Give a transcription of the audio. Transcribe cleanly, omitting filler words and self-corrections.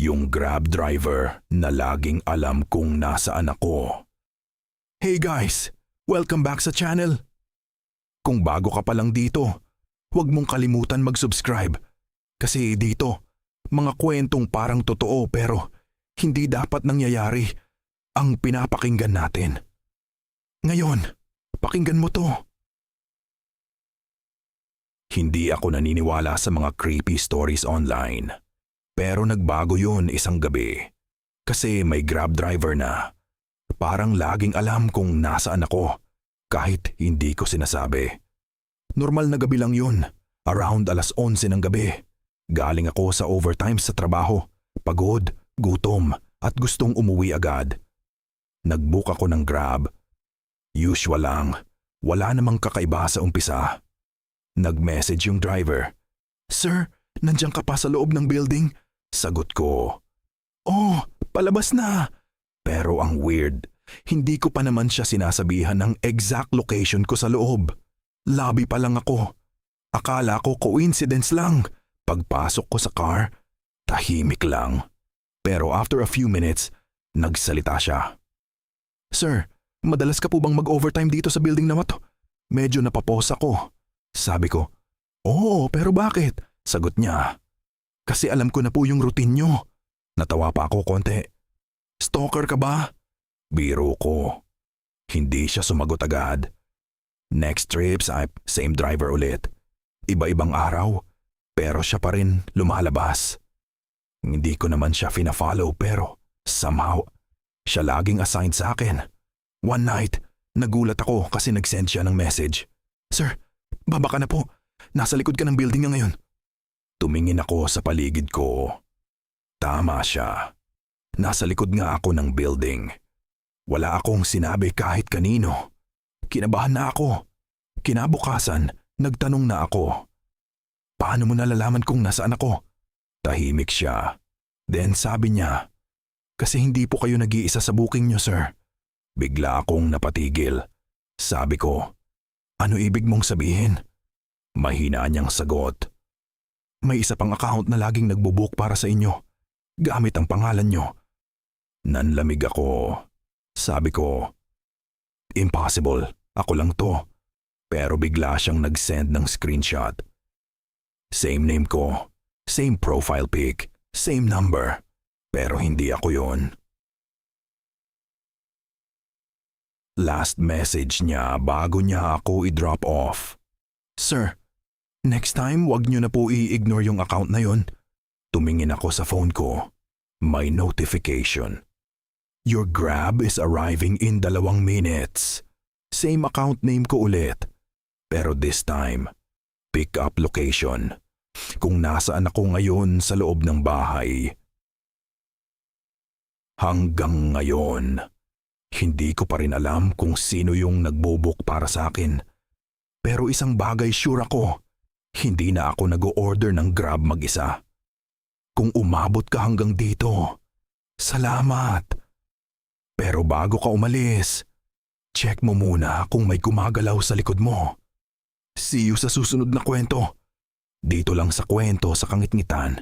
Yung Grab driver na laging alam kung nasaan ako. Hey guys! Welcome back sa channel! Kung bago ka pa lang dito, huwag mong kalimutan mag-subscribe. Kasi dito, mga kwentong parang totoo pero hindi dapat nangyayari ang pinapakinggan natin. Ngayon, pakinggan mo to. Hindi ako naniniwala sa mga creepy stories online. Pero nagbago yun isang gabi. Kasi may Grab driver na. Parang laging alam kung nasaan ako kahit hindi ko sinasabi. Normal na gabi lang yun. Around 11:00 ng gabi. Galing ako sa overtime sa trabaho. Pagod, gutom at gustong umuwi agad. Nag-book ako ng Grab. Usual lang. Wala namang kakaiba sa umpisa. Nag-message yung driver. Sir, nandiyan ka pa sa loob ng building? Sagot ko. Oh, palabas na. Pero ang weird, hindi ko pa naman siya sinasabihan ng exact location ko sa loob. Lobby pa lang ako. Akala ko coincidence lang. Pagpasok ko sa car, tahimik lang. Pero after a few minutes, nagsalita siya. Sir, madalas ka po bang mag-overtime dito sa building na to? Medyo napapos ako. Sabi ko, oo, pero bakit? Sagot niya. Kasi alam ko na po yung routine nyo. Natawa pa ako konti. Stalker ka ba? Biro ko. Hindi siya sumagot agad. Next trips ay same driver ulit. Iba-ibang araw, pero siya pa rin lumalabas. Hindi ko naman siya fina-follow pero somehow, siya laging assigned sa akin. One night, nagulat ako kasi nag-send siya ng message. Sir, baba ka na po. Nasa likod ka ng building na ngayon. Tumingin ako sa paligid ko. Tama siya. Nasa likod nga ako ng building. Wala akong sinabi kahit kanino. Kinabahan na ako. Kinabukasan, nagtanong na ako. Paano mo nalalaman kung nasaan ako? Tahimik siya. Then sabi niya, kasi hindi po kayo nag-iisa sa booking niyo, sir. Bigla akong napatigil. Sabi ko, ano ibig mong sabihin? Mahina niyang sagot. May isa pang account na laging nagbo-book para sa inyo. Gamit ang pangalan niyo. Nanlamig ako. Sabi ko, impossible. Ako lang to. Pero bigla siyang nag-send ng screenshot. Same name ko. Same profile pic. Same number. Pero hindi ako yon. Last message niya bago niya ako i-drop off. Sir, next time wag niyo na po i-ignore yung account na yon. Tumingin ako sa phone ko. May notification. Your Grab is arriving in 2 minutes. Same account name ko ulit. Pero this time, pick up location. Kung nasaan ako ngayon sa loob ng bahay. Hanggang ngayon, hindi ko pa rin alam kung sino yung nagbo-book para sa akin. Pero isang bagay sure ako, hindi na ako nag-o-order ng Grab mag-isa. Kung umabot ka hanggang dito, salamat. Pero bago ka umalis, check mo muna kung may gumagalaw sa likod mo. See you sa susunod na kwento. Dito lang sa Kwento sa Kangitngitan.